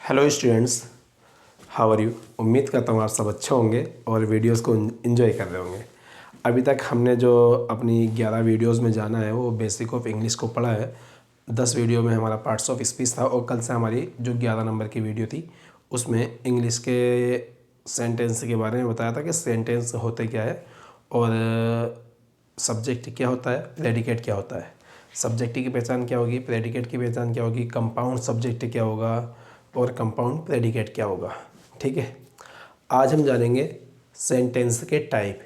Hello students, how are you. उम्मीद करता हूँ आप सब अच्छे होंगे और वीडियोस को एंजॉय कर रहे होंगे। अभी तक हमने जो अपनी 11 वीडियोस में जाना है वो बेसिक ऑफ इंग्लिश को पढ़ा है। 10 वीडियो में हमारा पार्ट्स ऑफ स्पीच था और कल से हमारी जो 11 नंबर की वीडियो थी उसमें इंग्लिश के सेंटेंस के बारे में बताया था कि सेंटेंस होते क्या है और सब्जेक्ट क्या होता है, प्रेडिकेट क्या होता है। सब्जेक्ट की पहचान क्या होगी, प्रेडिकेट की पहचान क्या होगी, कंपाउंड सब्जेक्ट क्या होगा और कंपाउंड प्रेडिकेट क्या होगा। ठीक है, आज हम जानेंगे सेंटेंस के टाइप।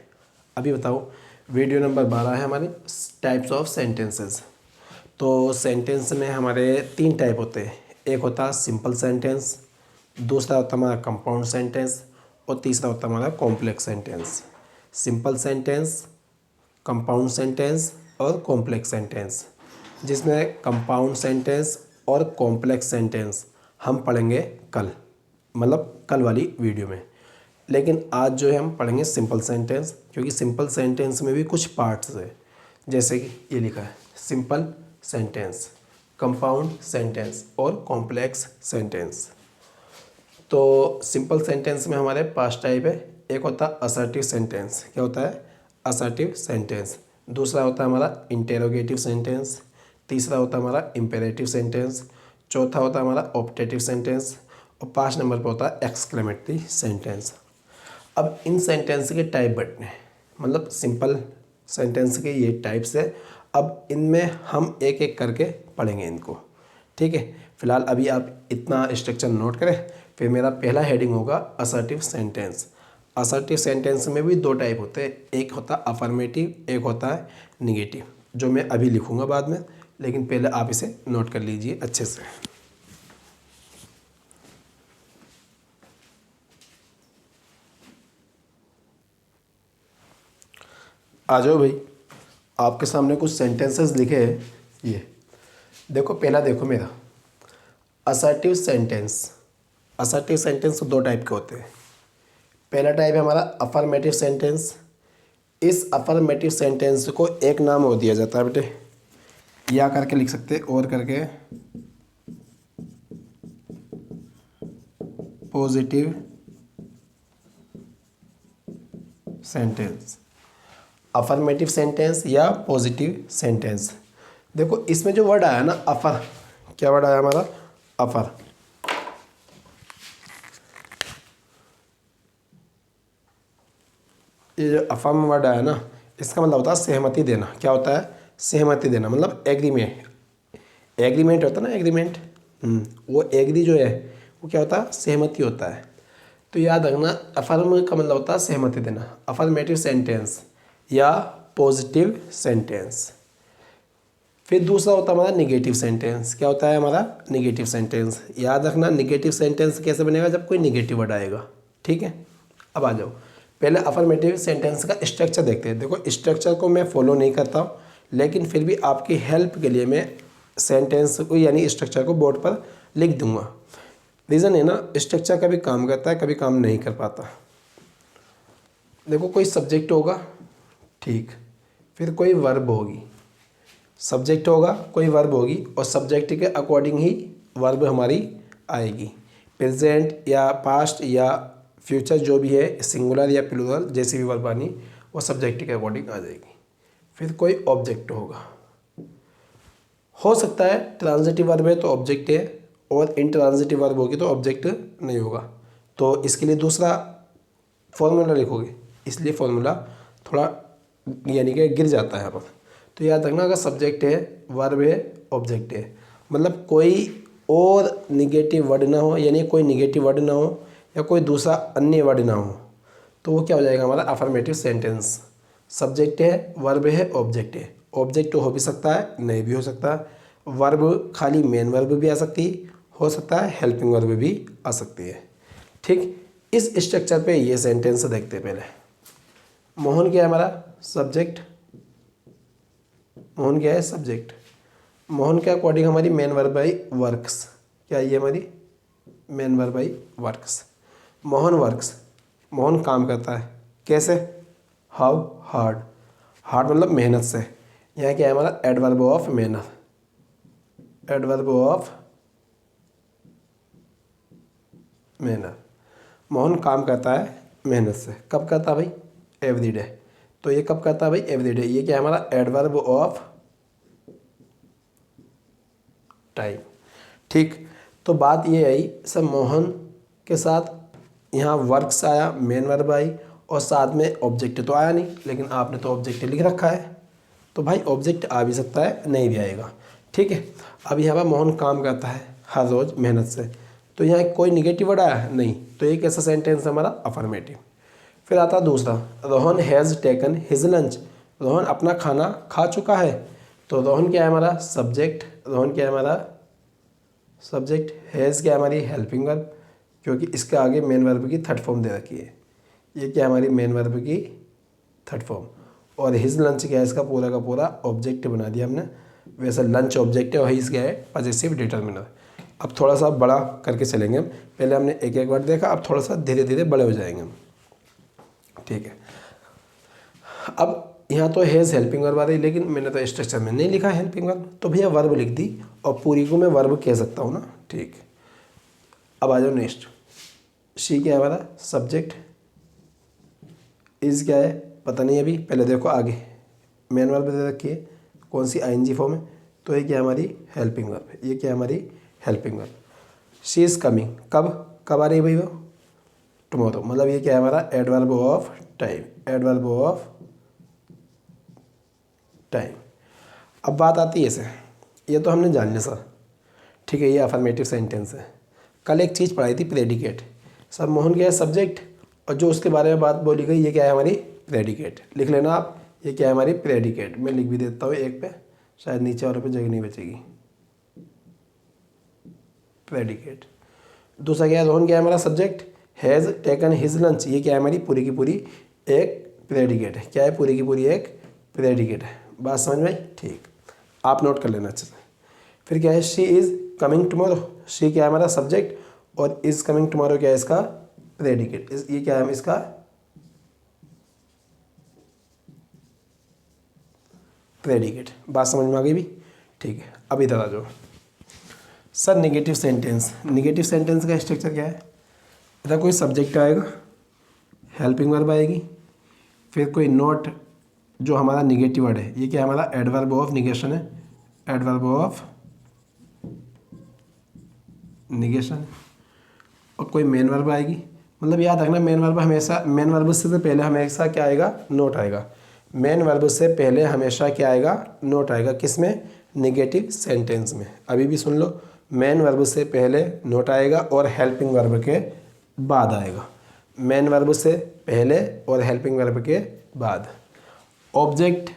अभी बताओ, वीडियो नंबर 12 है हमारे टाइप्स ऑफ सेंटेंसेस। तो सेंटेंस में हमारे 3 टाइप होते हैं। एक होता है सिंपल सेंटेंस, दूसरा होता है हमारा कंपाउंड सेंटेंस और तीसरा होता है हमारा complex sentence. Simple sentence, compound sentence और कॉम्प्लेक्स सेंटेंस, जिसमें कंपाउंड सेंटेंस और कॉम्प्लेक्स सेंटेंस हम पढ़ेंगे कल, मतलब कल वाली वीडियो में। लेकिन आज जो है हम पढ़ेंगे सिंपल सेंटेंस, क्योंकि सिंपल सेंटेंस में भी कुछ पार्ट्स है। जैसे कि ये लिखा है सिंपल सेंटेंस, कंपाउंड सेंटेंस और कॉम्प्लेक्स सेंटेंस। तो सिंपल सेंटेंस में हमारे 5 टाइप है। एक होता है असर्टिव सेंटेंस। क्या होता है? Assertive sentence. दूसरा होता है हमारा इंटेरोगेटिव सेंटेंस। तीसरा होता है हमारा इम्पेरेटिव सेंटेंस। चौथा होता है हमारा ऑप्टेटिव सेंटेंस और 5 नंबर पर होता है एक्सक्लेमेटरी सेंटेंस। अब इन सेंटेंस के टाइप बटने, मतलब सिंपल सेंटेंस के ये टाइप्स है। अब इनमें हम एक एक करके पढ़ेंगे इनको। ठीक है, फिलहाल अभी आप इतना स्ट्रक्चर नोट करें। फिर मेरा पहला हेडिंग होगा असर्टिव सेंटेंस। असर्टिव सेंटेंस में भी 2 टाइप होते हैं, एक होता है अफर्मेटिव, एक होता है निगेटिव, जो मैं अभी लिखूंगा बाद में, लेकिन पहले आप इसे नोट कर लीजिए अच्छे से। आ जाओ भाई, आपके सामने कुछ सेंटेंसेस लिखे हैं। ये देखो, पहला देखो मेरा assertive sentence. Assertive sentence 2 type के होते हैं। पहला टाइप है हमारा अफर्मेटिव सेंटेंस। इस अफर्मेटिव सेंटेंस को एक नाम और दिया जाता है बेटे, या करके लिख सकते हैं और करके पॉजिटिव सेंटेंस। अफर्मेटिव सेंटेंस या पॉजिटिव सेंटेंस। देखो इसमें जो वर्ड आया ना अफर, क्या वर्ड आया हमारा? अफर। ये जो अफर्म वर्ड आया ना, इसका मतलब होता है सहमति देना। क्या होता है? सहमति देना, मतलब एग्रीमेंट। एग्रीमेंट होता है ना, एग्रीमेंट। वो एग्री जो है वो क्या होता है? सहमति होता है। तो याद रखना, अफर्म का मतलब होता है सहमति देना। अफर्मेटिव सेंटेंस या पॉजिटिव सेंटेंस। फिर दूसरा होता है हमारा निगेटिव सेंटेंस। क्या होता है हमारा? Negative sentence. याद रखना, निगेटिव सेंटेंस कैसे बनेगा? जब कोई निगेटिव वर्ड आएगा। ठीक है, अब आ जाओ, पहले अफर्मेटिव सेंटेंस का स्ट्रक्चर देखते हैं। देखो स्ट्रक्चर को मैं फॉलो नहीं करता हूँ, लेकिन फिर भी आपकी हेल्प के लिए मैं सेंटेंस को यानी स्ट्रक्चर को बोर्ड पर लिख दूंगा। रीज़न है ना, स्ट्रक्चर कभी काम करता है, कभी काम नहीं कर पाता। देखो कोई सब्जेक्ट होगा, ठीक, फिर कोई वर्ब होगी। सब्जेक्ट होगा, कोई वर्ब होगी और सब्जेक्ट के अकॉर्डिंग ही वर्ब हमारी आएगी। प्रेजेंट या पास्ट या फ्यूचर जो भी है, सिंगुलर या प्लूरल, जैसी भी वर्ब आनी वो सब्जेक्ट के अकॉर्डिंग आ जाएगी। फिर कोई ऑब्जेक्ट होगा, हो सकता है ट्रांजिटिव वर्ब है तो ऑब्जेक्ट है, और इंट्रांजिटिव वर्ब होगी तो ऑब्जेक्ट नहीं होगा। तो इसके लिए दूसरा फॉर्मूला लिखोगे, इसलिए फॉर्मूला थोड़ा यानी कि गिर जाता है यहाँ पर। तो याद रखना, अगर सब्जेक्ट है, वर्ब है, ऑब्जेक्ट है, मतलब कोई और निगेटिव वर्ड ना हो, यानी कोई निगेटिव वर्ड ना हो या कोई दूसरा अन्य वर्ड ना हो, तो वो क्या हो जाएगा हमारा? Affirmative sentence. सब्जेक्ट है, वर्ब है, ऑब्जेक्ट है। ऑब्जेक्ट हो भी सकता है, नहीं भी हो सकता। वर्ब खाली मेन वर्ब भी आ सकती हो सकता है, हेल्पिंग वर्ब भी आ सकती है। ठीक, इस स्ट्रक्चर पे ये सेंटेंस देखते हैं पहले। मोहन क्या है हमारा? सब्जेक्ट। मोहन क्या है? सब्जेक्ट। मोहन के अकॉर्डिंग हमारी मेन वर्ब आई वर्क्स। क्या ये हमारी main verb I works? Mohan works, Mohan काम करता है। कैसे? हाउ? हार्ड। हार्ड मतलब मेहनत से। यहाँ क्या है हमारा? एडवर्ब ऑफ मेहनत। Adverb of manner. मोहन काम करता है मेहनत से। कब करता है भाई? Every day. तो ये कब करता है भाई? Every day. ये क्या है हमारा? Adverb of time. ठीक, तो बात ये आई सर मोहन के साथ यहाँ वर्क्स आया, मेन वर्ब आई और साथ में ऑब्जेक्ट तो आया नहीं, लेकिन आपने तो ऑब्जेक्ट लिख रखा है, तो भाई ऑब्जेक्ट आ भी सकता है, नहीं भी आएगा। ठीक है, अब यहाँ पर मोहन काम करता है हर रोज़ मेहनत से, तो यहाँ कोई निगेटिव वर्ड आया है? नहीं, तो ये कैसा सेंटेंस है हमारा? अफर्मेटिव। फिर आता दूसरा, Rohan has taken his lunch. Rohan अपना खाना खा चुका है, तो रोहन क्या है हमारा? सब्जेक्ट। रोहन क्या है हमारा? सब्जेक्ट। हैज़ क्या है हमारी? हेल्पिंग वर्ब, क्योंकि इसके आगे मेन वर्ब की थर्ड फॉर्म दे रखी है। ये क्या है हमारी? मेन वर्ब की थर्ड फॉर्म। और हिज लंच क्या है? इसका पूरा का पूरा ऑब्जेक्ट बना दिया हमने। वैसे लंच ऑब्जेक्ट है और हिज क्या है? Possessive determiner. अब थोड़ा सा बड़ा करके चलेंगे हम। पहले हमने एक एक वर्ड देखा, अब थोड़ा सा धीरे धीरे बड़े हो जाएंगे हम। ठीक है, अब यहाँ तो हैज़ हेल्पिंग वर्ब आ रही, लेकिन मैंने तो स्ट्रक्चर में नहीं लिखा हेल्पिंग वर्ब, तो भैया वर्ब लिख दी और पूरी को मैं वर्ब कह सकता हूँ ना। ठीक, अब आ जाओ नेक्स्ट। शी क्या है हमारा? सब्जेक्ट। इज़ क्या है? पता नहीं अभी, पहले देखो आगे मेन वर्ब दे रखी है, कौन सी? आईएनजी फॉर्म है, तो ये क्या है हमारी? Helping verb. ये क्या है हमारी? Helping verb. She is coming. कब? कब आ रही है भाई वो? टुमारो। मतलब ये क्या है हमारा? Adverb of time. Adverb of time. अब बात आती है इसे, ये तो हमने जान लिया सर। ठीक है, ये अफर्मेटिव सेंटेंस है। कल एक चीज़ पढ़ाई थी, प्रेडिकेट। सर मोहन क्या है? सब्जेक्ट, और जो उसके बारे में बात बोली गई ये क्या है हमारी? प्रेडिकेट। लिख लेना आप, ये क्या है हमारी? प्रेडिकेट। मैं लिख भी देता हूँ एक पे, शायद नीचे वाले पे जगह नहीं बचेगी। प्रेडिकेट। दूसरा क्या है? रोहन क्या है हमारा? Subject. Has taken his lunch, ये क्या है हमारी? पूरी की पूरी एक प्रेडिकेट है। क्या है? पूरी की पूरी एक प्रेडिकेट है। बात समझ में आई? ठीक, आप नोट कर लेना अच्छे से। फिर क्या है? She is coming tomorrow. She क्या है हमारा? सब्जेक्ट, और इज़ कमिंग टुमारो क्या है इसका? प्रेडिकेट। ये क्या है इसका? प्रेडिकेट। बात समझ में आ गई भी? ठीक है, अब इधर आ जाओ sir. Negative sentence. Negative sentence का स्ट्रक्चर क्या है? इधर कोई सब्जेक्ट आएगा, हेल्पिंग वर्ब आएगी, फिर कोई नोट जो हमारा निगेटिव वर्ड है, ये क्या है हमारा? एडवर्ब ऑफ निगेशन है। Adverb of negation. और कोई मेन वर्ब आएगी। मतलब याद रखना, मेन वर्ब हमेशा, मेन वर्ब से पहले हमेशा क्या आएगा? नोट आएगा। मेन वर्ब से पहले हमेशा क्या आएगा? नोट आएगा। किस में? निगेटिव सेंटेंस में। अभी भी सुन लो, मेन वर्ब से पहले नोट आएगा और हेल्पिंग वर्ब के बाद आएगा। मेन वर्ब से पहले और हेल्पिंग वर्ब के बाद। ऑब्जेक्ट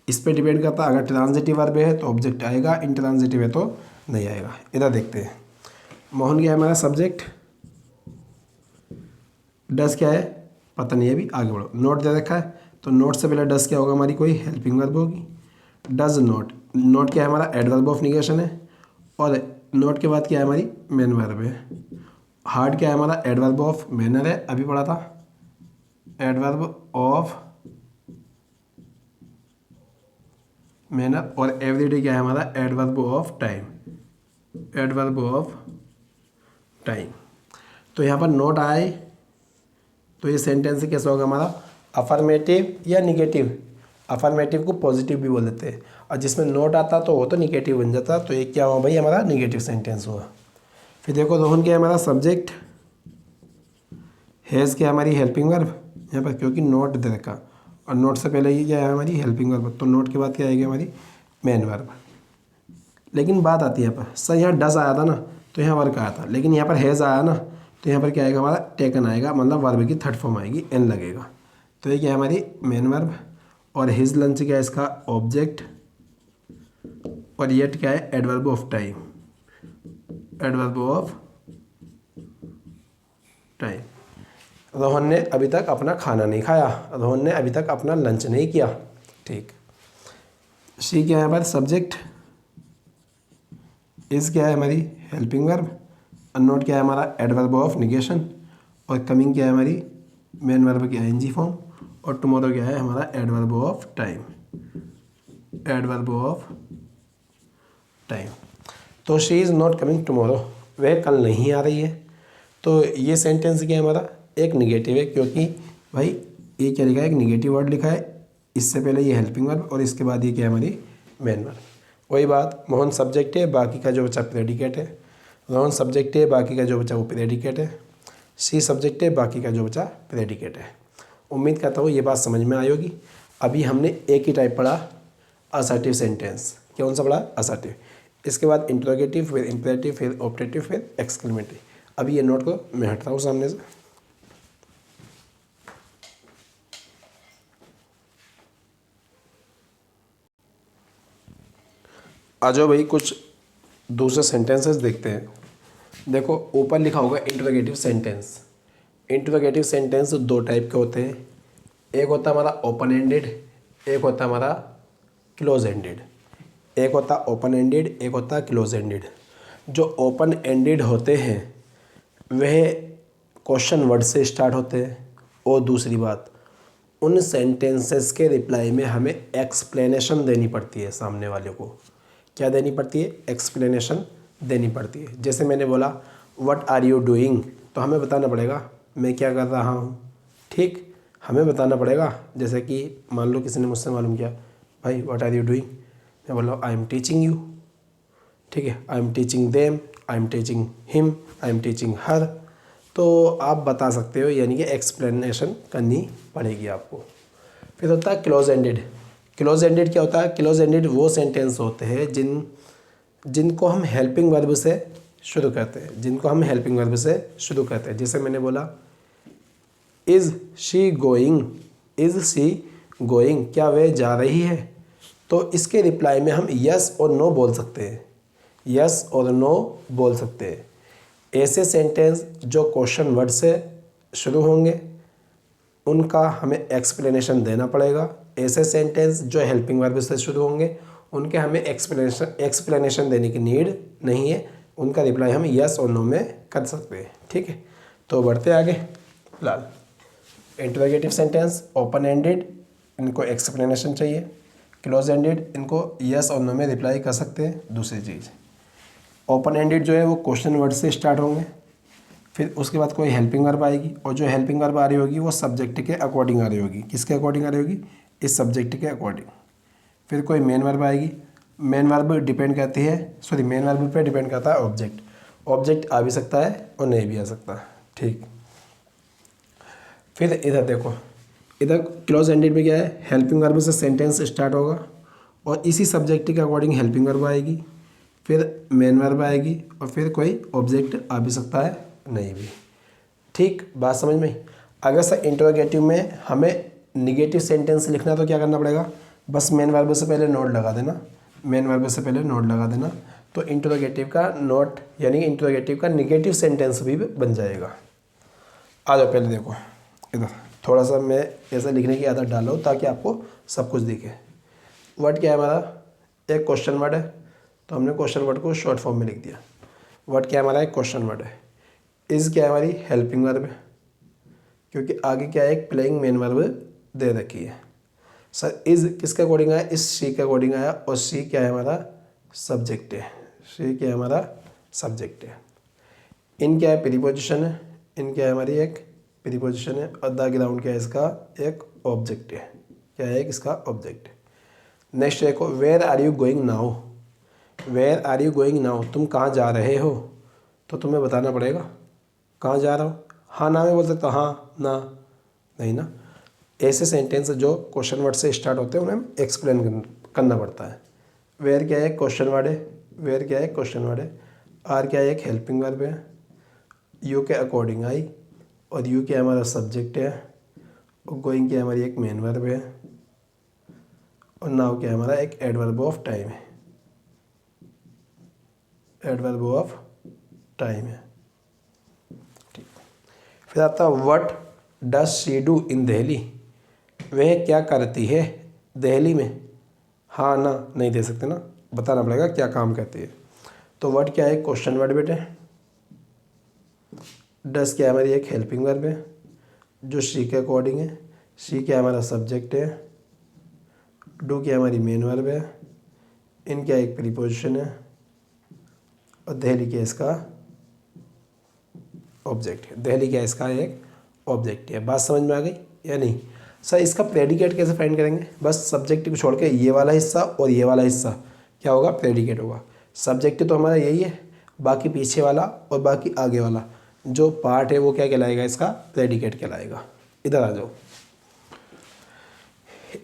इस पे डिपेंड करता है, अगर ट्रांजिटिव वर्ब है तो ऑब्जेक्ट आएगा, इंट्रांजिटिव है तो नहीं आएगा। इधर देखते हैं, मोहन क्या है हमारा? सब्जेक्ट। डस क्या है? पता नहीं है, अभी आगे बढ़ो। नोट दे रखा है, तो नोट से पहले डस क्या होगा? हमारी कोई हेल्पिंग वर्ब होगी। Does note. नोट क्या है हमारा? एडवर्ब ऑफ निगेशन है, और नोट के बाद क्या है हमारी? मेन वर्ब है। हार्ड क्या है हमारा? एडवर्ब ऑफ मैनर है, अभी पढ़ा था। Adverb of manner. और एवरीडे क्या है हमारा? Adverb of time. Adverb of time. तो यहाँ पर नोट आए तो ये सेंटेंस कैसा होगा हमारा? अफर्मेटिव या निगेटिव? अफर्मेटिव को पॉजिटिव भी बोल देते हैं, और जिसमें नोट आता तो वो तो निगेटिव बन जाता। तो ये क्या हुआ भाई? हमारा निगेटिव सेंटेंस हुआ। फिर देखो, रोहन क्या है हमारा? सब्जेक्ट। हैज़ क्या है हमारी? हेल्पिंग वर्ब यहाँ पर, क्योंकि नोट दे रखा, और नोट से पहले ये क्या है हमारी? Helping verb. तो नोट के बाद क्या आएगी हमारी? Main verb. लेकिन बात आती है यहाँ पर, सर यहाँ डस आया था ना, तो यहाँ वर्क आया था, लेकिन यहाँ पर हैज़ आया ना, तो यहाँ पर क्या आएगा हमारा? टेकन आएगा, मतलब वर्ब की थर्ड फॉर्म आएगी, एन लगेगा। तो ये क्या है हमारी? Main verb. और हिज लंच क्या है इसका? ऑब्जेक्ट। और येट क्या है? Adverb of time. Adverb of time. Rohan ने अभी तक अपना खाना नहीं खाया। रोहन ने अभी तक अपना लंच नहीं किया। ठीक। शी क्या है हमारे? सब्जेक्ट। इज़ क्या है हमारी? Helping verb. अननोट क्या है हमारा? Adverb of negation. और कमिंग क्या है हमारी? मेन वर्ब की आईएनजी फॉर्म। और टुमारो क्या है हमारा? Adverb of time. Adverb of time. तो she is not coming tomorrow, वह कल नहीं आ रही है। तो ये सेंटेंस क्या है हमारा, एक निगेटिव है, क्योंकि भाई ये क्या लिखा है, एक निगेटिव वर्ड लिखा है, इससे पहले ये हेल्पिंग वर्ब और इसके बाद ये क्या है हमारी मेन वर्ब। वही बात, मोहन सब्जेक्ट है, बाकी का जो बचा प्रेडिकेट है। रोहन सब्जेक्ट है, बाकी का जो बचा वो प्रेडिकेट है। सी सब्जेक्ट है, बाकी का जो बचा प्रेडिकेट है। उम्मीद करता हूँ ये बात समझ में आई होगी। अभी हमने एक ही टाइप पढ़ा, असर्टिव सेंटेंस। कौन सा पढ़ा, असर्टिव। इसके बाद इंट्रोगेटिव, फिर इम्पेरेटिव, फिर ऑप्टेटिव, फिर एक्सक्लेमेटिव। अभी ये नोट को मैं हटता हूँ सामने से। आ जाओ भाई, कुछ दूसरे सेंटेंसेस देखते हैं। देखो ऊपर लिखा होगा इंट्रोगेटिव सेंटेंस। इंट्रोगेटिव सेंटेंस दो टाइप के होते हैं, एक होता है हमारा ओपन एंडेड, एक होता है हमारा क्लोज एंडेड। एक होता है ओपन एंडेड, एक होता है क्लोज एंडेड। जो ओपन एंडेड होते हैं वह क्वेश्चन वर्ड से स्टार्ट होते हैं। और दूसरी बात, उन सेंटेंसेस के रिप्लाई में हमें एक्सप्लेनेशन देनी पड़ती है सामने वाले को। क्या देनी पड़ती है, एक्सप्लेनेशन देनी पड़ती है। जैसे मैंने बोला व्हाट आर यू डूइंग, तो हमें बताना पड़ेगा मैं क्या कर रहा हूँ। ठीक, हमें बताना पड़ेगा। जैसे कि मान लो किसी ने मुझसे मालूम किया भाई व्हाट आर यू डूइंग, मैं बोल रहा हूँ आई एम टीचिंग यू। ठीक है, I am teaching them, I am teaching him, I am teaching her. तो आप बता सकते हो, यानी कि एक्सप्लेनेशन करनी पड़ेगी आपको। फिर होता है क्लोज एंडेड। क्लोज एंडेड क्या होता है, क्लोज एंडेड वो सेंटेंस होते हैं जिनको हम हेल्पिंग वर्ब से शुरू करते हैं, जिनको हम हेल्पिंग वर्ब से शुरू करते हैं। जैसे मैंने बोला is she going, is she going, क्या वह जा रही है। तो इसके रिप्लाई में हम यस और नो बोल सकते हैं, यस और नो बोल सकते हैं। ऐसे सेंटेंस जो क्वेश्चन वर्ड से शुरू होंगे उनका हमें एक्सप्लेनेशन देना पड़ेगा। ऐसे सेंटेंस जो हेल्पिंग वर्ब से शुरू होंगे उनके हमें एक्सप्लेनेशन देने की नीड नहीं है, उनका रिप्लाई हम यस और नो में कर सकते हैं। ठीक है, तो बढ़ते आगे। फिलहाल इंटरोगेटिव सेंटेंस ओपन एंडेड, इनको एक्सप्लेनेशन चाहिए। क्लोज एंडेड, इनको यस और नो में रिप्लाई कर सकते हैं। दूसरी चीज़, ओपन एंडेड जो है वो क्वेश्चन वर्ड से स्टार्ट होंगे, फिर उसके बाद कोई हेल्पिंग वर्ब आएगी, और जो हेल्पिंग वर्ब आ रही होगी वो सब्जेक्ट के अकॉर्डिंग आ रही होगी। किसके अकॉर्डिंग आ रही होगी, इस सब्जेक्ट के अकॉर्डिंग। फिर कोई मेन वर्ब आएगी, मेन वर्ब डिपेंड करती है, सॉरी मेन वर्ब पे डिपेंड करता है ऑब्जेक्ट। ऑब्जेक्ट आ भी सकता है और नहीं भी आ सकता। ठीक, फिर इधर देखो, इधर क्लोज एंडेड में क्या है, हेल्पिंग वर्ब से सेंटेंस स्टार्ट होगा और इसी सब्जेक्ट के अकॉर्डिंग हेल्पिंग वर्ब आएगी, फिर मेन वर्ब आएगी और फिर कोई ऑब्जेक्ट आ भी सकता है, नहीं भी। ठीक, बात समझ में। अगर सर इंटरोगेटिव में हमें निगेटिव सेंटेंस लिखना तो क्या करना पड़ेगा, बस मेन वर्ब से पहले नोट लगा देना, मेन वर्ब से पहले नोट लगा देना, तो इंटरोगेटिव का नोट यानी इंटरोगेटिव का निगेटिव सेंटेंस भी बन जाएगा। आ जाओ पहले देखो इधर, थोड़ा सा मैं ऐसा लिखने की आदत डाल रहा हूँ ताकि आपको सब कुछ दिखे। वर्ड क्या है हमारा, एक क्वेश्चन वर्ड है, तो हमने क्वेश्चन वर्ड को शॉर्ट फॉर्म में लिख दिया। वर्ड क्या है हमारा, एक क्वेश्चन वर्ड है। इज़ क्या है हमारी हेल्पिंग वर्ब है, क्योंकि आगे क्या है, एक प्लेइंग मेन वर्ब दे रखी है। सर इज़ किसके अकॉर्डिंग आया, इस सी के अकॉर्डिंग आया, और सी क्या है हमारा, सब्जेक्ट है। सी क्या है हमारा, सब्जेक्ट है। इन क्या है, प्रीपोजिशन है। इन क्या है हमारी एक प्रीपोजिशन है, और द ग्राउंड क्या है इसका, एक ऑब्जेक्ट है। क्या है, इसका ऑब्जेक्ट है। नेक्स्ट देखो, where are you going now, where are you going now, तुम कहाँ जा रहे हो, तो तुम्हें बताना पड़ेगा कहाँ जा रहा हूँ। हाँ ना में बोल सकता, हाँ ना, नहीं ना। ऐसे सेंटेंस जो क्वेश्चन वर्ड से स्टार्ट होते हैं उन्हें एक्सप्लेन करना पड़ता है। वेयर क्या है, क्वेश्चन वर्ड है, वेयर क्या है, क्वेश्चन वर्ड है। आर क्या है, एक हेल्पिंग वर्ब है। यू के अकॉर्डिंग आई, और यू क्या हमारा सब्जेक्ट है, और गोइंग क्या हमारी एक मेन वर्ब है, और नाउ क्या हमारा एक एडवर्ब ऑफ टाइम है, एडवर्ब ऑफ टाइम है। ठीक, फिर आता है what does she do in Delhi, वह क्या करती है दिल्ली में। हाँ ना नहीं दे सकते ना, बताना पड़ेगा क्या काम करती है। तो व्हाट क्या है, क्वेश्चन वर्ड बेटे। डस क्या है हमारी एक हेल्पिंग वर्ब है जो शी के अकॉर्डिंग है। शी क्या हमारा सब्जेक्ट है। डू क्या हमारी मेन वर्ब है। इन क्या एक प्रीपोजिशन है, और दिल्ली क्या इसका ऑब्जेक्ट है। दिल्ली क्या है इसका एक ऑब्जेक्ट है। बात समझ में आ गई या नहीं? सर इसका प्रेडिकेट कैसे फाइंड करेंगे? बस सब्जेक्ट को छोड़ के ये वाला हिस्सा और ये वाला हिस्सा क्या होगा? प्रेडिकेट होगा। सब्जेक्ट तो हमारा यही है, बाकी पीछे वाला और बाकी आगे वाला जो पार्ट है वो क्या कहलाएगा? इसका प्रेडिकेट कहलाएगा। इधर आ जाओ।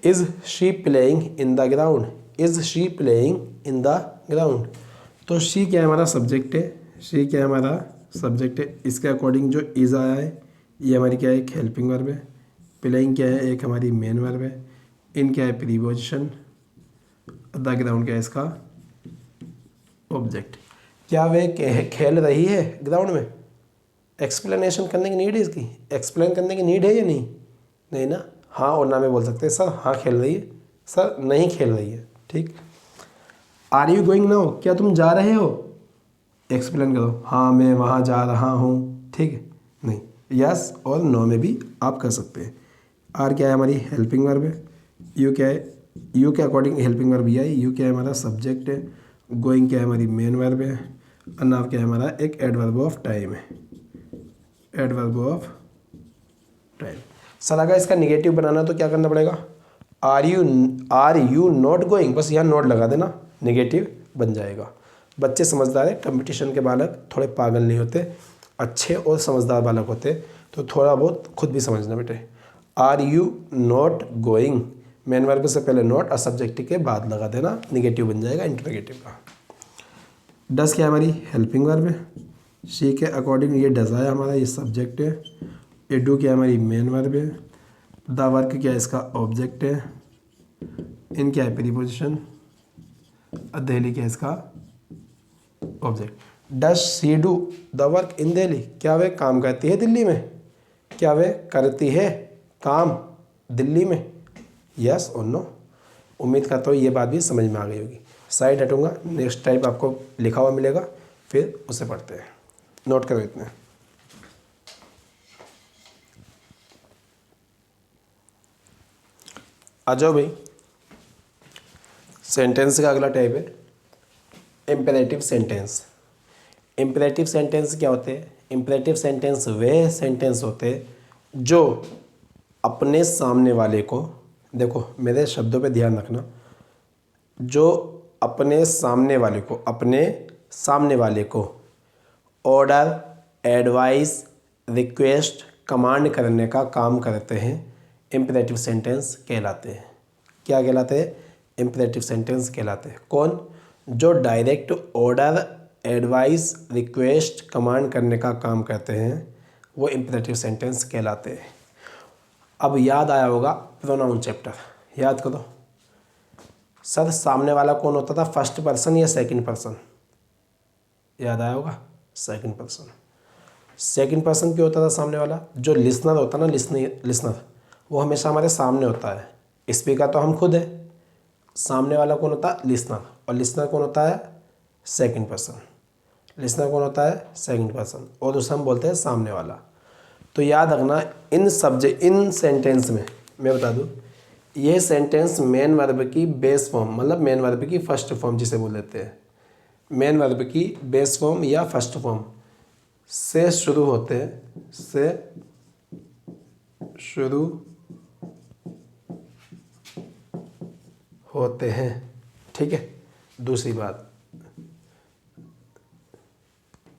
Is she playing in the ground? Is she playing in the ground? तो शी क्या है? हमारा सब्जेक्ट है। शी क्या है? हमारा सब्जेक्ट है। इसके अकॉर्डिंग जो इज आया है ये हमारी क्या है? एक हेल्पिंग वर्ब है। प्लेइंग क्या है? एक हमारी मेन वर्ब है। इन क्या है? प्रीपोजिशन। द ग्राउंड क्या है? इसका ऑब्जेक्ट। क्या वे खेल रही है ग्राउंड में? एक्सप्लेनेशन करने की नीड है इसकी? एक्सप्लेन करने की नीड है या नहीं? नहीं ना। हाँ और ना में बोल सकते हैं। सर हाँ खेल रही है, सर नहीं खेल रही है। ठीक। Are you going now? क्या तुम जा रहे हो? एक्सप्लेन करो। हाँ मैं वहाँ जा रहा हूँ। ठीक है। नहीं, यस और नो में भी आप कर सकते हैं। आर क्या है? हमारी हेल्पिंग वर्ब है। यू क्या है? यू के अकॉर्डिंग हेल्पिंग वर्ब ये है। यू क्या है? हमारा सब्जेक्ट है। गोइंग क्या है? हमारी मेन वर्ब है। और नाउ क्या है? हमारा एक एडवर्ब ऑफ टाइम है। Adverb of time. सर अगर इसका निगेटिव बनाना तो क्या करना पड़ेगा? Are you not going? बस यहाँ नॉट लगा देना, निगेटिव बन जाएगा। बच्चे समझदार है, कंपटीशन के बालक थोड़े पागल नहीं होते, अच्छे और समझदार बालक होते, तो थोड़ा बहुत खुद भी समझना बेटे। Are you not going, main verb से पहले नॉट और सब्जेक्ट के बाद लगा देना, निगेटिव बन जाएगा इंटरोगेटिव का। डस क्या हमारी हेल्पिंग वर्ब है। शी के अकॉर्डिंग ये डज है हमारा, ये सब्जेक्ट है। ये डू क्या हमारी मेन वर्ब है। द वर्क क्या है? इसका ऑब्जेक्ट है। इन क्या है? प्रीपोजिशन। दिल्ली क्या है? इसका object. Does she do the work in Delhi? क्या वे काम करती है दिल्ली में? क्या वे करती है काम दिल्ली में? यस और नो। उम्मीद करता हूँ ये बात भी समझ में आ गई होगी। साइड हटूंगा, नेक्स्ट टाइप आपको लिखा हुआ मिलेगा, फिर उसे पढ़ते हैं। नोट करो इतने। आ जाओ भाई। सेंटेंस का अगला टाइप है इम्पेरेटिव सेंटेंस। इम्पेरेटिव सेंटेंस क्या होते हैं? इम्पेरेटिव सेंटेंस वे सेंटेंस होते हैं जो अपने सामने वाले को, देखो मेरे शब्दों पे ध्यान रखना, जो अपने सामने वाले को ऑर्डर, एडवाइस, रिक्वेस्ट, कमांड करने का काम करते हैं, इम्पेरेटिव सेंटेंस कहलाते हैं। क्या कहलाते हैं? इम्पेरेटिव सेंटेंस कहलाते हैं। कौन? जो direct order, advice, request, command करने का काम करते हैं, वो इम्पेरेटिव सेंटेंस कहलाते हैं। अब याद आया होगा प्रोनाउन चैप्टर, याद करो। सर सामने वाला कौन होता था? फर्स्ट पर्सन या सेकंड पर्सन? याद आया होगा, सेकंड पर्सन। सेकंड पर्सन क्यों होता था सामने वाला? जो लिसनर होता ना, लिसनर वो हमेशा हमारे सामने होता है। स्पीकर तो हम खुद है। सामने वाला कौन होता है? लिसनर। और लिसनर कौन होता है? Second person. लिसनर कौन होता है? Second person. और उसे हम बोलते हैं सामने वाला। तो याद रखना इन सेंटेंस में मैं बता दूं, ये सेंटेंस मेन वर्ब की बेस फॉर्म, मतलब मेन वर्ब की फर्स्ट फॉर्म जिसे बोल देते हैं, मेन वर्ब की बेस फॉर्म या फर्स्ट फॉर्म से शुरू होते हैं। ठीक है। दूसरी बात,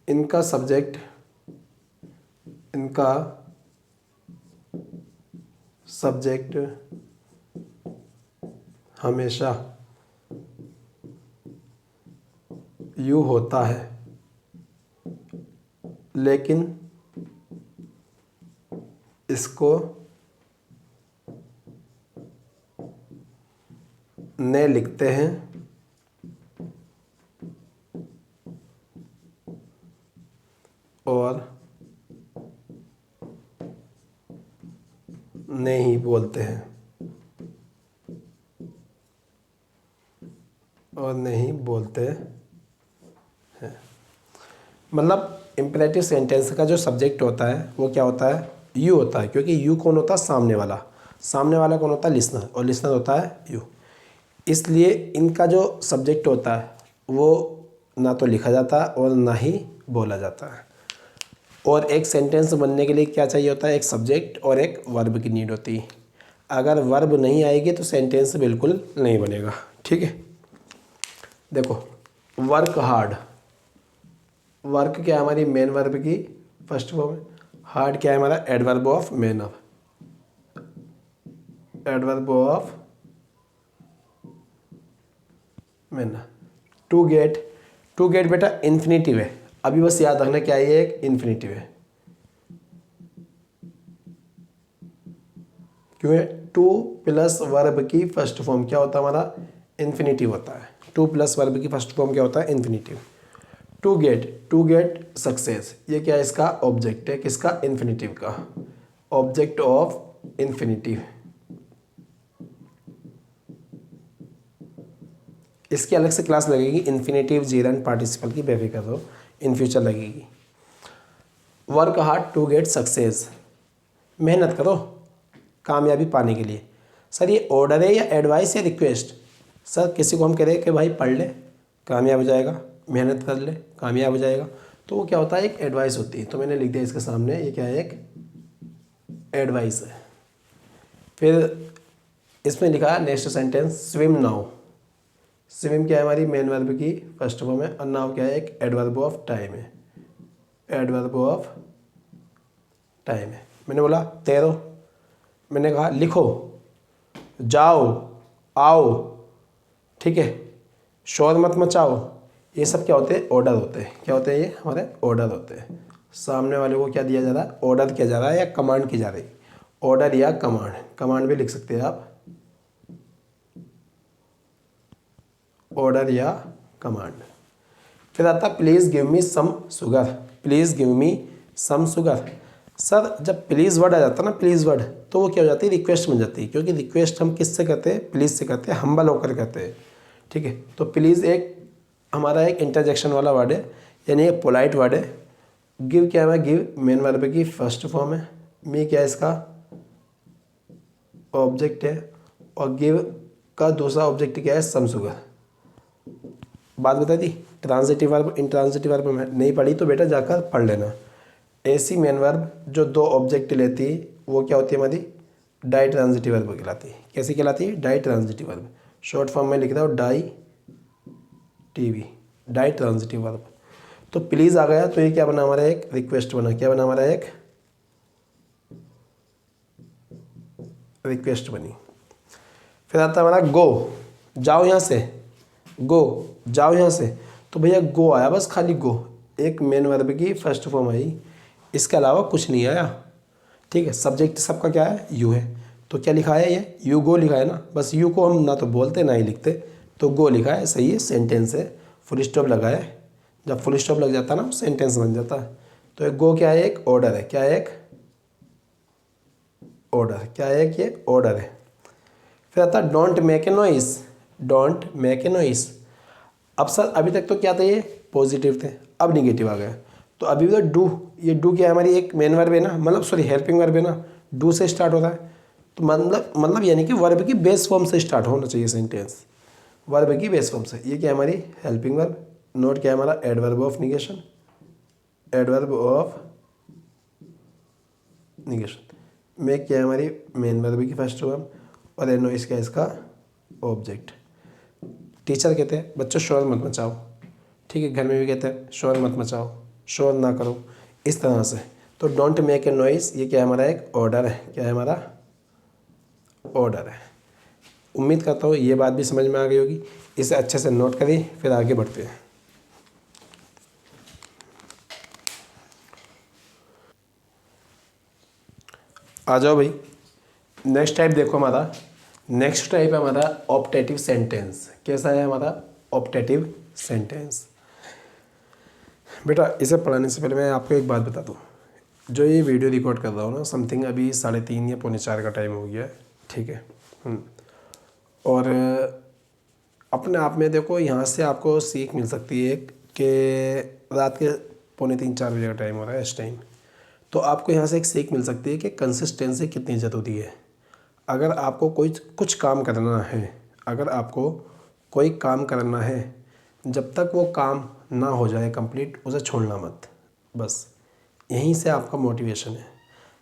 इनका सब्जेक्ट हमेशा यू होता है, लेकिन इसको ने लिखते हैं और नहीं बोलते हैं, हैं। मतलब इम्पेरेटिव सेंटेंस का जो सब्जेक्ट होता है वो क्या होता है? यू होता है, क्योंकि यू कौन होता है? सामने वाला कौन होता है? लिसनर। और लिसनर होता है यू। इसलिए इनका जो सब्जेक्ट होता है वो ना तो लिखा जाता है और ना ही बोला जाता है। और एक सेंटेंस बनने के लिए क्या चाहिए होता है, एक सब्जेक्ट और एक वर्ब की नीड होती है। अगर वर्ब नहीं आएगी तो सेंटेंस बिल्कुल नहीं बनेगा। ठीक है, देखो वर्क हार्ड, वर्क क्या है हमारी मेन वर्ब की फर्स्ट फॉर्म है, हार्ड क्या है हमारा adverb of manner of, adverb of manner. To get, to get बेटा इन्फिनेटिव है, अभी बस याद रखना क्या है, ये एक इन्फिनेटिव है। क्यों है, टू प्लस वर्ब की फर्स्ट फॉर्म क्या होता है हमारा, इन्फिनेटिव होता है। टू प्लस वर्ब की फर्स्ट फॉर्म क्या होता है, infinitive. To get, to get success, ये क्या है इसका ऑब्जेक्ट है, किसका, इन्फिनेटिव का, ऑब्जेक्ट ऑफ इन्फिनेटिव। इसकी अलग से क्लास लगेगी, इन्फिनेटिव जीरन पार्टिसिपल की, बेफिक्र रहो, इन फ्यूचर लगेगी। Work hard to get success, मेहनत करो कामयाबी पाने के लिए। सर ये ऑर्डर है या एडवाइस या रिक्वेस्ट? सर किसी को हम कह रहे हैं कि भाई पढ़ ले कामयाब हो जाएगा, मेहनत कर ले कामयाब हो जाएगा, तो वो क्या होता है, एक एडवाइस होती है। तो मैंने लिख दिया इसके सामने, ये क्या है, एक एडवाइस है। फिर इसमें लिखा है next sentence, swim now, swim क्या है हमारी मेन वर्ब की फर्स्ट फॉर्म है, और नाउ क्या है, एक एडवर्ब ऑफ टाइम है, एडवर्ब ऑफ टाइम है। मैंने बोला तैरो, मैंने कहा लिखो, जाओ, आओ, ठीक है, शोर मत मचाओ, ये सब क्या होते हैं, ऑर्डर होते हैं। क्या होते हैं, ये हमारे ऑर्डर होते हैं। सामने वाले को क्या दिया जा रहा है, ऑर्डर किया जा रहा है या कमांड की जा रही है, ऑर्डर या कमांड, कमांड भी लिख सकते हैं आप, ऑर्डर या कमांड। फिर आता please give me some sugar, please give me some sugar. Sir जब प्लीज़ वर्ड आ जाता है ना, प्लीज़ वर्ड, तो वो क्या हो जाती है, रिक्वेस्ट बन जाती है, क्योंकि रिक्वेस्ट हम किससे करते हैं, प्लीज़ से करते हैं, हम्बल होकर करते हैं। ठीक है, तो प्लीज़ एक हमारा एक इंटरजेक्शन वाला वर्ड है, यानी एक पोलाइट वर्ड है। गिव क्या है, गिव मेन वर्ब की फर्स्ट फॉर्म है, मी क्या है इसका ऑब्जेक्ट है, और गिव का दूसरा ऑब्जेक्ट क्या है, सम शुगर। बात बता दी, ट्रांजिटिव वर्ब, इंट्रांजिटिव वर्ब में नहीं पढ़ी तो बेटा जाकर पढ़ लेना। ऐसी मेन वर्ब जो दो ऑब्जेक्ट लेती है वो क्या होती है हमारी, डाई ट्रांजिटिव वर्ब कहलाती है। कैसी कहलाती है, ditransitive verb. Short form में लिख रहा हूँ di TV, ditransitive verb. तो प्लीज़ आ गया तो ये क्या बना हमारा, एक रिक्वेस्ट बना। क्या बना हमारा, एक रिक्वेस्ट बनी। फिर आता है हमारा गो, जाओ यहाँ से, गो जाओ यहाँ से। तो भैया गो आया, बस खाली गो, एक मेन वर्ब की फर्स्ट फॉर्म आई, इसके अलावा कुछ नहीं आया। ठीक है, सब्जेक्ट सबका क्या है, यू है, तो क्या लिखा है, ये यू गो लिखा है ना, बस यू को हम ना तो बोलते ना ही लिखते, तो गो लिखा है, सही है, सेंटेंस है, फुल स्टॉप लगा है। जब फुल स्टॉप लग जाता है ना सेंटेंस बन जाता है। तो एक गो क्या है, एक ऑर्डर है, क्या है, एक ऑर्डर, क्या है, एक ये ऑर्डर है। फिर आता है don't make a noise, don't make a noise. अब सर अभी तक तो क्या थे, ये पॉजिटिव थे, अब निगेटिव आ गया। तो अभी तो डू, ये डू क्या है हमारी एक मेन वर्ब है ना, मतलब सॉरी हेल्पिंग वर्ब है ना, डू से स्टार्ट होता है। तो मतलब यानी कि वर्ब की बेस फॉर्म से स्टार्ट होना चाहिए सेंटेंस, वर्ब की बेस फॉर्म से। ये क्या है हमारी हेल्पिंग वर्ब। नोट क्या है हमारा, adverb of negation, adverb of negation. Make क्या है हमारी मेन वर्ब की फर्स्ट फॉर्म, और एनोइस क्या है इसका ऑब्जेक्ट। टीचर कहते हैं बच्चों शोर मत मचाओ, ठीक है, घर में भी कहते हैं शोर मत मचाओ, शोर ना करो, इस तरह से। तो डोंट मेक ए नॉइस, ये क्या है हमारा, एक ऑर्डर है, क्या है हमारा ऑर्डर है। उम्मीद करता हूँ ये बात भी समझ में आ गई होगी। इसे अच्छे से नोट करिए, फिर आगे बढ़ते हैं। आ जाओ भाई, नेक्स्ट टाइप देखो हमारा, नेक्स्ट टाइप है हमारा ऑप्टेटिव सेंटेंस। कैसा है हमारा ऑप्टेटिव सेंटेंस? बेटा इसे पढ़ाने से पहले मैं आपको एक बात बता दूं, जो ये वीडियो रिकॉर्ड कर रहा हूँ ना, समथिंग अभी 3:30 या पौने 4 का टाइम हो गया है, ठीक है। और अपने आप में देखो यहाँ से आपको सीख मिल सकती है कि रात के 3:45-4 बजे का टाइम हो रहा है इस टाइम, तो आपको यहाँ से एक सीख मिल सकती है कि कंसिस्टेंसी कितनी ज़रूरी है। अगर आपको कुछ काम करना है, अगर आपको कोई काम करना है, जब तक वो काम ना हो जाए कंप्लीट, उसे छोड़ना मत, बस यहीं से आपका मोटिवेशन है।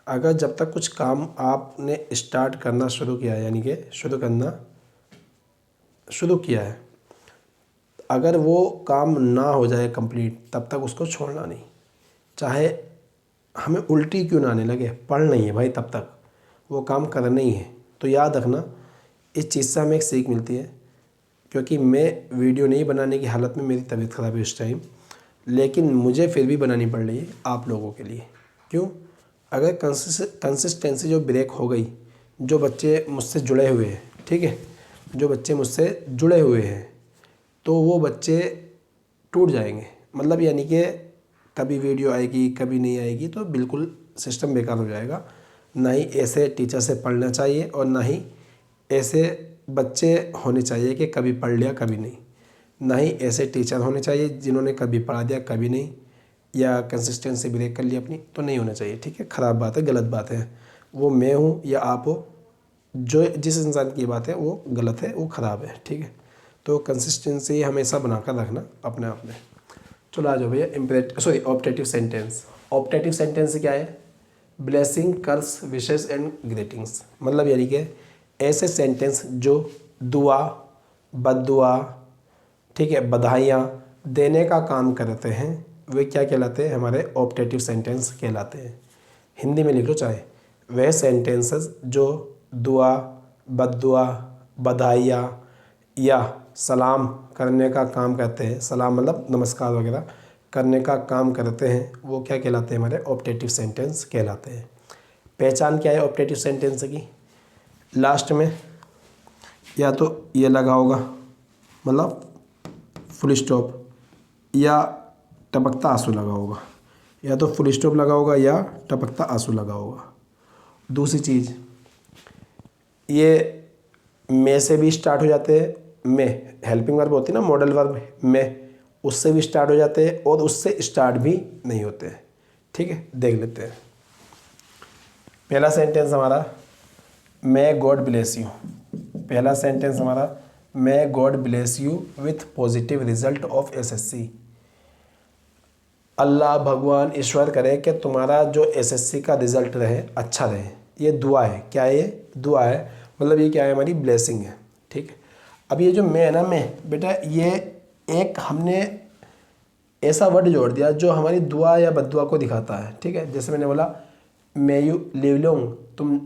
अगर जब तक कुछ काम आपने स्टार्ट करना शुरू किया है, यानी कि शुरू किया है, अगर वो काम ना हो जाए कंप्लीट, तब तक उसको छोड़ना नहीं। चाहे हमें उल्टी क्यों ना आने लगे, पढ़ नहीं है भाई, तब तक वो काम करना ही है। तो याद रखना, इस चीज़ से हमें एक सीख मिलती है, क्योंकि मैं वीडियो नहीं बनाने की हालत में, मेरी तबीयत ख़राब है इस टाइम, लेकिन मुझे फिर भी बनानी पड़ रही है आप लोगों के लिए। क्यों? अगर कंसिस्टेंसी जो ब्रेक हो गई, जो बच्चे मुझसे जुड़े हुए हैं, ठीक है, जो बच्चे मुझसे जुड़े हुए हैं, तो वो बच्चे टूट जाएंगे। मतलब यानी कि कभी वीडियो आएगी, कभी नहीं आएगी, तो बिल्कुल सिस्टम बेकार हो जाएगा। ना ही ऐसे टीचर से पढ़ना चाहिए, और ना ही ऐसे बच्चे होने चाहिए कि कभी पढ़ लिया कभी नहीं। ना ही ऐसे टीचर होने चाहिए जिन्होंने कभी पढ़ा दिया कभी नहीं, या कंसिस्टेंसी ब्रेक कर ली अपनी, तो नहीं होना चाहिए। ठीक है, ख़राब बात है, गलत बात है। वो मैं हूँ या आप हो, जो जिस इंसान की बात है वो गलत है, वो ख़राब है। ठीक है, तो कंसिस्टेंसी हमेशा बनाकर रखना अपने आप में। चलो आ जाओ भैया, ऑप्टेटिव सेंटेंस। ऑप्टेटिव सेंटेंस क्या है? Blessing, curse, wishes and greetings. मतलब यानी कि ऐसे सेंटेंस जो दुआ, बद्दुआ, ठीक है, बधाइयाँ देने का काम करते हैं, वे क्या कहलाते हैं? हमारे ऑप्टेटिव सेंटेंस कहलाते हैं। हिंदी में लिख लो चाहे। वह सेंटेंसेस जो दुआ, बद्दुआ, बधाइयाँ या सलाम करने का काम करते हैं, सलाम मतलब नमस्कार वगैरह करने का काम करते हैं, वो क्या कहलाते हैं? हमारे ऑप्टेटिव सेंटेंस कहलाते हैं। पहचान क्या है ऑप्टेटिव सेंटेंस की? लास्ट में या तो ये लगा होगा, मतलब फुल स्टॉप, या टपकता आंसू लगा होगा। या तो फुल स्टॉप लगा होगा या टपकता आंसू लगा होगा। दूसरी चीज़, ये में से भी स्टार्ट हो जाते हैं। में हेल्पिंग वर्ब होती है ना, मॉडल वर्ब में, उससे भी स्टार्ट हो जाते हैं और उससे स्टार्ट भी नहीं होते हैं। ठीक है, देख लेते हैं। पहला सेंटेंस हमारा, मे गॉड ब्लेस यू। पहला सेंटेंस हमारा, may God bless you with positive result of SSC. अल्लाह भगवान ईश्वर करे कि तुम्हारा जो एसएससी का रिज़ल्ट रहे अच्छा रहे। ये दुआ है। क्या है ये? दुआ है। मतलब ये क्या है? हमारी ब्लेसिंग है। ठीक है, अब ये जो मैं है ना, मैं बेटा, ये एक हमने ऐसा वर्ड जोड़ दिया जो हमारी दुआ या बद्दुआ को दिखाता है। ठीक है, जैसे मैंने बोला मे यू लिव लॉन्ग, तुम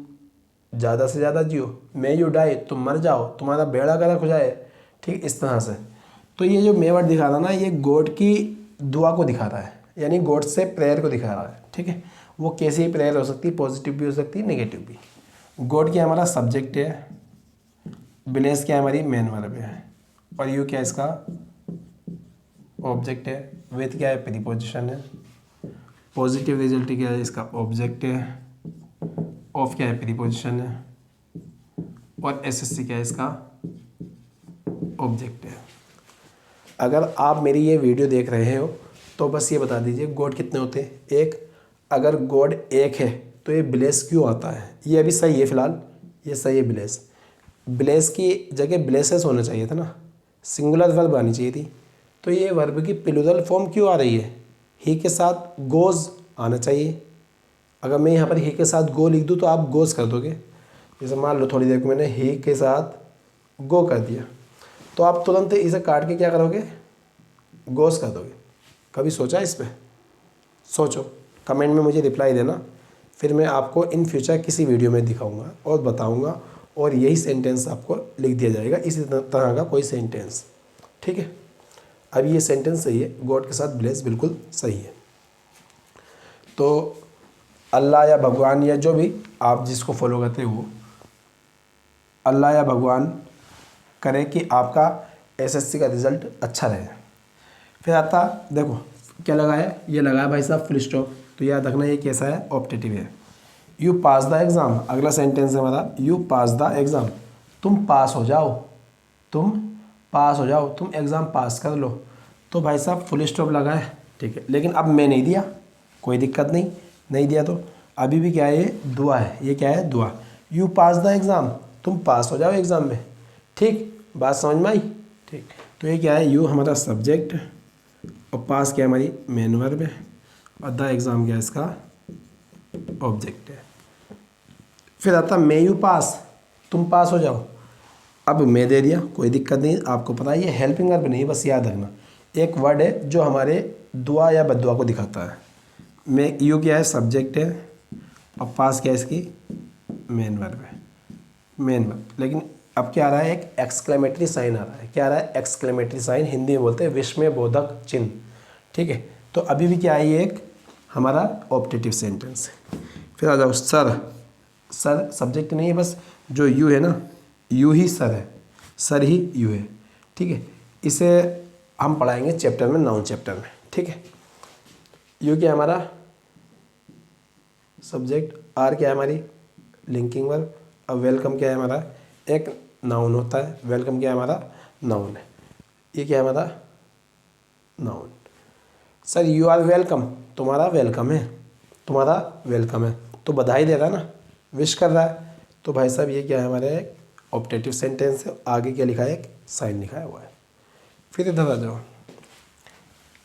ज़्यादा से ज़्यादा जियो। मे यू डाई, तुम मर जाओ, तुम्हारा बेड़ा गर्क हो जाए। ठीक, इस तरह से। तो ये जो मे वर्ड दिखा रहा ना, ये गॉड की दुआ को दिखा रहा है, यानी गॉड से प्रेयर को दिखा रहा है। ठीक है, वो कैसी ही प्रेयर हो सकती है, पॉजिटिव भी हो सकती है, नेगेटिव भी। गॉड क्या हमारा सब्जेक्ट है, ब्लेस क्या हमारी मेन वर्ब है, और यू क्या इसका ऑब्जेक्ट है, विथ क्या है प्रीपोजिशन है, पॉजिटिव रिजल्ट क्या है इसका ऑब्जेक्ट है, ऑफ क्या है प्रीपोजिशन है, और एसएससी क्या है इसका ऑब्जेक्ट है। अगर आप मेरी ये वीडियो देख रहे हो तो बस ये बता दीजिए गॉड कितने होते हैं? एक। अगर गॉड एक है तो ये ब्लेस क्यों आता है? ये अभी सही है फ़िलहाल, ये सही है ब्लेस। ब्लेस की जगह ब्लेसेस होना चाहिए था ना, सिंगुलर वर्ब आनी चाहिए थी। तो ये वर्ब की प्लूरल फॉर्म क्यों आ रही है? ही के साथ गोज़ आना चाहिए। अगर मैं यहाँ पर ही के साथ गो लिख दूँ तो आप गोज़ कर दोगे। जैसे मान लो थोड़ी देर को मैंने ही के साथ गो कर दिया, तो आप तुरंत इसे काट के क्या करोगे? गोज़ कर दोगे। कभी सोचा इस पर? सोचो, कमेंट में मुझे रिप्लाई देना, फिर मैं आपको इन फ्यूचर किसी वीडियो में दिखाऊंगा और बताऊंगा, और यही सेंटेंस आपको लिख दिया जाएगा, इसी तरह का कोई सेंटेंस। ठीक है, अब ये सेंटेंस सही है, गॉड के साथ ब्लेस बिल्कुल सही है। तो अल्लाह या भगवान या जो भी आप जिसको फॉलो करते हो, अल्लाह या भगवान करे कि आपका एसएससी का रिज़ल्ट अच्छा रहे। फिर आता, देखो क्या लगा है, ये लगा है भाई साहब फुल स्टॉप। तो याद रखना ये कैसा है? ऑप्टेटिव है। यू पास द एग्ज़ाम, अगला सेंटेंस है हमारा, यू पास द एग्ज़ाम, तुम पास हो जाओ, तुम पास हो जाओ, तुम एग्ज़ाम पास कर लो। तो भाई साहब फुल स्टॉप लगा है, ठीक है, लेकिन अब मैं नहीं दिया, कोई दिक्कत नहीं, नहीं दिया तो अभी भी क्या है? ये दुआ है। ये क्या है? दुआ। यू पास द एग्ज़ाम, तुम पास हो जाओ एग्ज़ाम में। ठीक, बात समझ में आई? ठीक, तो ये क्या है? यू हमारा सब्जेक्ट, और पास क्या है? हमारी मेन वर्ब है, और द एग्ज़ाम क्या है इसका ऑब्जेक्ट है। फिर आता मे यू पास, तुम पास हो जाओ। अब मैं दे दिया, कोई दिक्कत नहीं, आपको पता है ये हेल्पिंग वर्ब नहीं, बस याद रखना एक वर्ड है जो हमारे दुआ या बद्दुआ को दिखाता है। मैं यू क्या है सब्जेक्ट है और पास क्या है इसकी मेन वर्ब है, मेन वर्ब। लेकिन अब क्या आ रहा है, एक एक्सक्लेमेटरी साइन आ रहा है। क्या आ रहा है, एक्सक्लेमेटरी साइन, हिंदी में बोलते हैं विस्मय बोधक चिन्ह। ठीक है, तो अभी भी क्या है ये एक हमारा ऑप्टेटिव सेंटेंस है। फिर आ जाओ सर, सर सब्जेक्ट नहीं है, बस जो यू है ना यू ही सर है, सर ही यू है। ठीक है, इसे हम पढ़ाएंगे चैप्टर में, नाउन चैप्टर में। ठीक है, यू क्या है हमारा सब्जेक्ट, आर क्या है हमारी लिंकिंग वर्ब, अब वेलकम क्या है हमारा एक नाउन होता है, वेलकम क्या है हमारा नाउन है। ये क्या है हमारा noun. Sir you are welcome, तुम्हारा वेलकम है, तुम्हारा वेलकम है, तो बधाई दे रहा है ना, विश कर रहा है। तो भाई साहब ये क्या है हमारे एक ऑप्टेटिव सेंटेंस है, आगे क्या लिखा है एक साइन लिखा हुआ है। फिर इधर आ जाओ,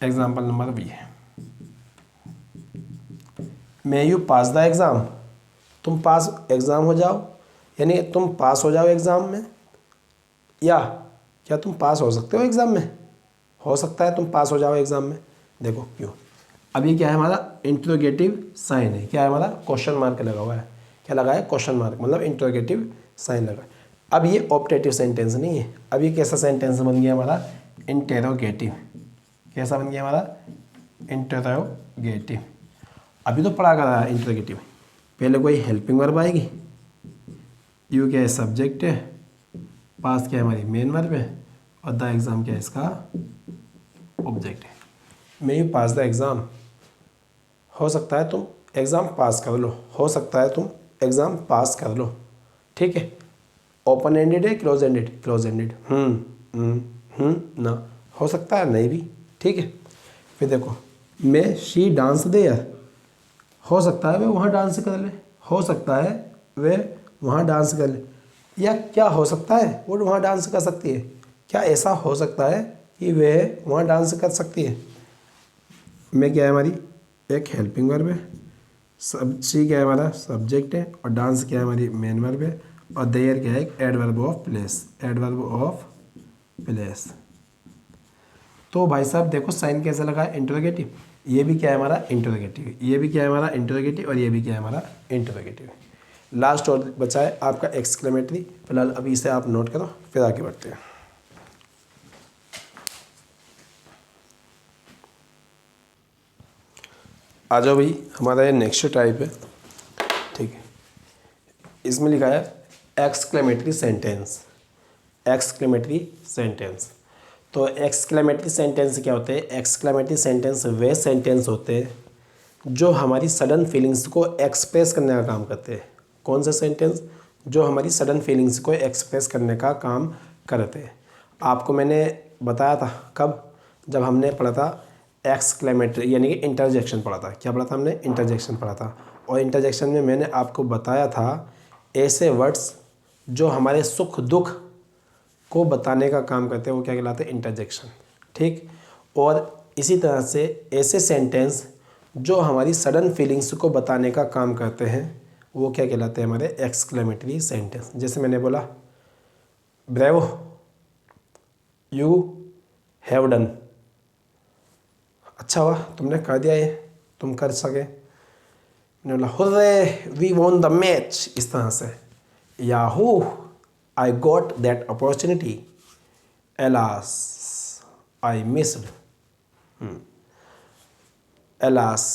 एग्जाम्पल नंबर बी है, may you pass the exam, तुम पास एग्ज़ाम हो जाओ, यानी तुम पास हो जाओ एग्ज़ाम में, या क्या तुम पास हो सकते हो एग्ज़ाम में, हो सकता है तुम पास हो जाओ एग्ज़ाम में। देखो क्यों, अभी क्या है हमारा इंट्रोगेटिव साइन है, क्या है हमारा क्वेश्चन मार्क लगा हुआ है, क्या लगा है क्वेश्चन मार्क, मतलब इंट्रोगेटिव साइन लगा है। अब ये ऑप्टेटिव सेंटेंस नहीं है, अब ये कैसा सेंटेंस बन गया हमारा इंटेरोगेटिव। कैसा बन गया हमारा इंटेरोगेटिव। अभी तो पढ़ा कर रहा है इंट्रोगेटिव, पहले कोई हेल्पिंग वर्ब आएगी, यू क्या है सब्जेक्ट है, पास क्या है हमारी मेन वर्ब है, और द एग्ज़ाम क्या है इसका ऑब्जेक्ट है। May you pass the exam, हो सकता है तुम एग्ज़ाम पास कर लो, हो सकता है तुम एग्ज़ाम पास कर लो। ठीक है, ओपन एंडेड है क्लोज एंडेड, क्लोज एंडेड, ना, हो सकता है नहीं भी। ठीक है, फिर देखो मे शी डांस देयर, हो सकता है वे वहाँ डांस कर ले, हो सकता है वे वहाँ डांस कर ले, या क्या हो सकता है वो वहाँ डांस कर सकती है, क्या ऐसा हो सकता है कि वे वहाँ डांस कर सकती है। मैं क्या है हमारी एक हेल्पिंग वर्ब है, सब सी क्या है हमारा सब्जेक्ट है, और डांस क्या है हमारी मेन वर्ब है, और देयर क्या है एक adverb of place, adverb of place. तो भाई साहब देखो साइन कैसे लगा है इंटरोगेटिव, ये भी क्या है हमारा इंटरोगेटिव, ये भी क्या है हमारा इंटरोगेटिव, और ये भी क्या है हमारा इंटरोगेटिव। लास्ट और बचा है आपका एक्सक्लेमेटरी, फिलहाल अभी इसे आप नोट करो फिर आगे बढ़ते हैं। आ जाओ भाई, हमारा ये नेक्स्ट टाइप है। ठीक है, इसमें लिखा है एक्सक्लेमेटरी सेंटेंस, एक्सक्लेमेटरी सेंटेंस। तो एक्सक्लेमेटरी सेंटेंस क्या होते हैं, एक्सक्लेमेटरी सेंटेंस वे सेंटेंस होते हैं जो हमारी सडन फीलिंग्स को एक्सप्रेस करने का काम करते हैं। कौन सा सेंटेंस, जो हमारी सडन फीलिंग्स को एक्सप्रेस करने का काम करते हैं। आपको मैंने बताया था कब, जब हमने पढ़ा था एक्सक्लेमेटरी यानी कि इंटरजेक्शन पढ़ा था। क्या पढ़ा था हमने, इंटरजेक्शन पढ़ा था। और इंटरजेक्शन में मैंने आपको बताया था ऐसे वर्ड्स जो हमारे सुख दुख को बताने का काम करते हैं वो क्या कहलाते हैं, इंटरजेक्शन। ठीक, और इसी तरह से ऐसे सेंटेंस जो हमारी सडन फीलिंग्स को बताने का काम करते हैं वो क्या कहलाते हैं, हमारे एक्सक्लेमेटरी सेंटेंस। जैसे मैंने बोला ब्रेवो, यू हैव डन, अच्छा हुआ तुमने कर दिया, ये तुम कर सके। मैंने बोला hurray we won the match, इस तरह से। Yahoo I got that opportunity. Alas, I missed. Alas,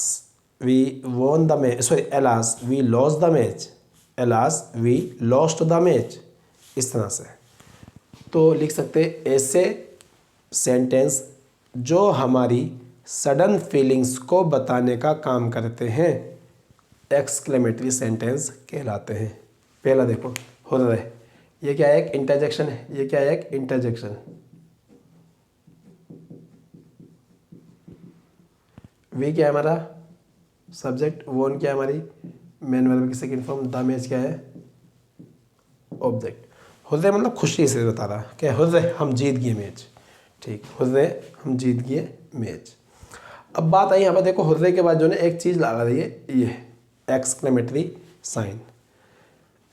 we won the match. Sorry, alas, we lost the match. Alas, we lost the match. इस तरह से तो लिख सकते हैं ऐसे सेंटेंस जो हमारी सडन फीलिंग्स को बताने का काम करते हैं एक्सक्लेमेटरी सेंटेंस कहलाते हैं। पहला देखो हुर्रे, ये क्या है एक इंटरजेक्शन है, ये क्या है एक इंटरजेक्शन। वी क्या है हमारा सब्जेक्ट, वोन क्या है हमारी मेन वर्ब की सेकंड फॉर्म, द मैच क्या है ऑब्जेक्ट। हुर्रे मतलब खुशी से बता रहा क्या, हुर्रे हम जीत गए मैच। ठीक, हुर्रे हम जीत गए मैच। अब बात आई यहाँ पर, देखो हुर्रे के बाद जो है एक चीज़ लगा रही है, ये एक्सक्लेमेटरी साइन।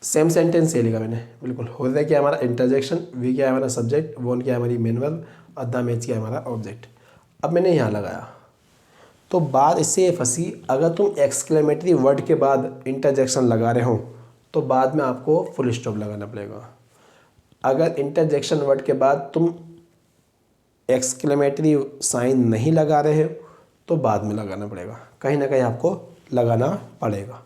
सेम सेंटेंस ये लिखा मैंने बिल्कुल। हुर्रे क्या है हमारा इंटरजेक्शन, वी क्या है हमारा सब्जेक्ट, वोन क्या है हमारी मेन वर्ब, और द मैच क्या है हमारा ऑब्जेक्ट। अब मैंने यहाँ लगाया तो बात इससे ये फंसी, अगर तुम एक्सक्लेमेटरी वर्ड के बाद इंटरजेक्शन लगा रहे हो तो बाद में आपको फुल स्टॉप लगाना पड़ेगा। अगर इंटरजेक्शन वर्ड के बाद तुम एक्सक्लेमेटरी साइन नहीं लगा रहे हो तो बाद में लगाना पड़ेगा, कहीं ना कहीं आपको लगाना पड़ेगा।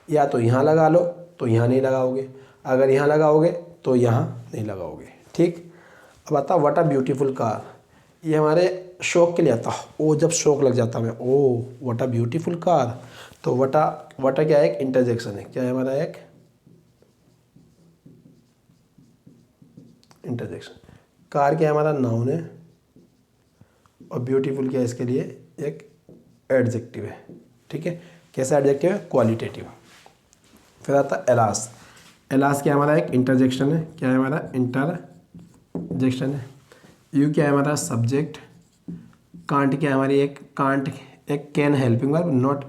या तो यहाँ लगा लो तो यहाँ नहीं लगाओगे, अगर यहाँ लगाओगे तो यहाँ नहीं लगाओगे, ठीक। अब आता व्हाट अ ब्यूटीफुल कार, ये हमारे शौक के लिए आता। ओ जब शौक लग जाता है, oh what a beautiful car, तो व्हाट क्या है, एक इंटरजेक्शन है, क्या है हमारा एक इंटरजेक्शन। कार क्या है हमारा नाउन है, और ब्यूटीफुल क्या है इसके लिए एक एडजेक्टिव है, ठीक है। कैसा एडजेक्टिव है, क्वालिटेटिव। फिर आता एलास, एलास क्या हमारा एक इंटरजेक्शन है, क्या है हमारा इंटरजेक्शन है। यू क्या है हमारा सब्जेक्ट, कांट क्या है हमारी एक कांट एक can helping verb not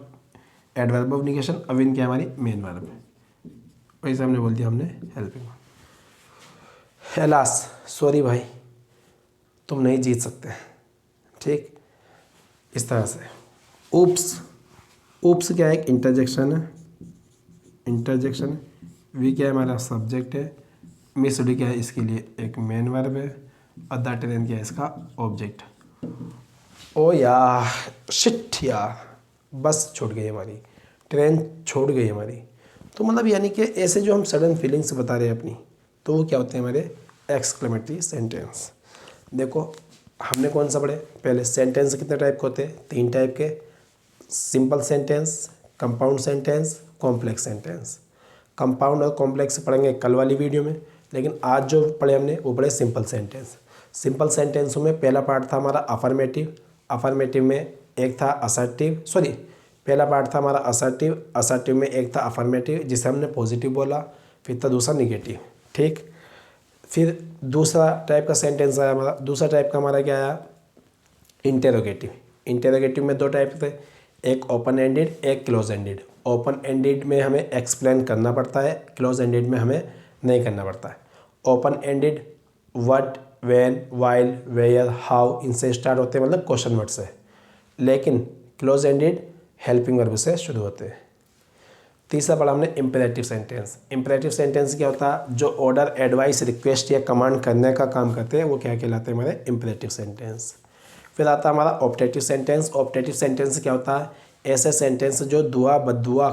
adverb of negation. Avin क्या है हमारी मेन वर्ब, वैसे हमने बोल दिया हमने हेल्पिंग वर्ब। एलास सॉरी भाई तुम नहीं जीत सकते, ठीक, इस तरह से। ऊप्स, ऊप्स क्या है एक इंटरजेक्शन है, इंटरजेक्शन। वी क्या है हमारा सब्जेक्ट है, मिस्ड क्या है इसके लिए एक मेन वर्ब है, और द ट्रेन क्या है इसका ऑब्जेक्ट। ओ यार शिट यार, बस छूट गई हमारी, ट्रेन छूट गई हमारी। तो मतलब यानी कि ऐसे जो हम सडन फीलिंग्स बता रहे हैं अपनी, तो वो क्या होते हैं हमारे एक्सक्लेमेटरी सेंटेंस। देखो हमने कौन सा पढ़े पहले, सेंटेंस कितने टाइप के होते हैं, 3 टाइप के, simple sentence, compound sentence, complex sentence. Compound और कॉम्प्लेक्स पढ़ेंगे कल वाली वीडियो में, लेकिन आज जो पढ़े हमने वो पढ़े सिंपल सेंटेंस। सिंपल सेंटेंसों में पहला पार्ट था हमारा अफर्मेटिव, अफर्मेटिव में एक था असर्टिव, सॉरी पहला पार्ट था हमारा असर्टिव, असर्टिव में एक था अफर्मेटिव जिसे हमने पॉजिटिव बोला, फिर था दूसरा निगेटिव, ठीक। फिर दूसरा टाइप का सेंटेंस आया हमारा, दूसरा टाइप का हमारा क्या आया, इंटेरोगेटिव। इंटेरोगेटिव में 2 टाइप थे, एक ओपन एंडेड एक क्लोज एंडेड। ओपन एंडेड में हमें एक्सप्लेन करना पड़ता है, क्लोज एंडेड में हमें नहीं करना पड़ता है। Open ended what, when, while, where, how इनसे स्टार्ट होते हैं, मतलब क्वेश्चन वर्ड से, लेकिन क्लोज एंडेड हेल्पिंग वर्ब से शुरू होते हैं। तीसरा पढ़ा हमने इम्पेरेटिव सेंटेंस। इम्पेरेटिव सेंटेंस क्या होता है, जो ऑर्डर, एडवाइस, रिक्वेस्ट या कमांड करने का काम करते हैं वो क्या कहलाते हैं हमारे इम्पेरेटिव सेंटेंस। फिर आता है हमारा ऑप्टेटिव सेंटेंस। ऑप्टेटिव सेंटेंस क्या होता है, ऐसे सेंटेंस जो दुआ बद्दुआ,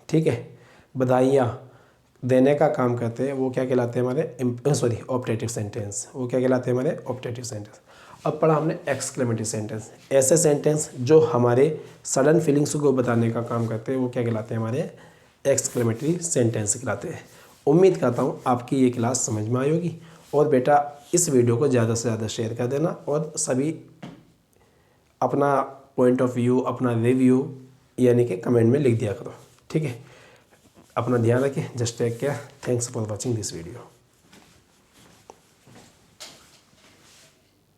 ठीक है, बधाइयाँ देने का काम करते हैं वो क्या कहलाते हैं हमारे ऑप्टेटिव सेंटेंस, वो क्या कहलाते हैं हमारे ऑप्टेटिव सेंटेंस। अब पढ़ा हमने एक्सक्लेमेटरी सेंटेंस। ऐसे सेंटेंस जो हमारे सडन फीलिंग्स को बताने का काम करते हैं वो क्या कहलाते हैं हमारे एक्सक्लेमेटरी सेंटेंस कहलाते हैं। उम्मीद करता हूँ आपकी ये क्लास समझ में आई होगी, और बेटा इस वीडियो को ज़्यादा से ज़्यादा शेयर कर देना, और सभी अपना पॉइंट ऑफ व्यू, अपना रिव्यू यानी कि कमेंट में लिख दिया करो, ठीक है। अपना ध्यान रखें, just take care, thanks for watching this video.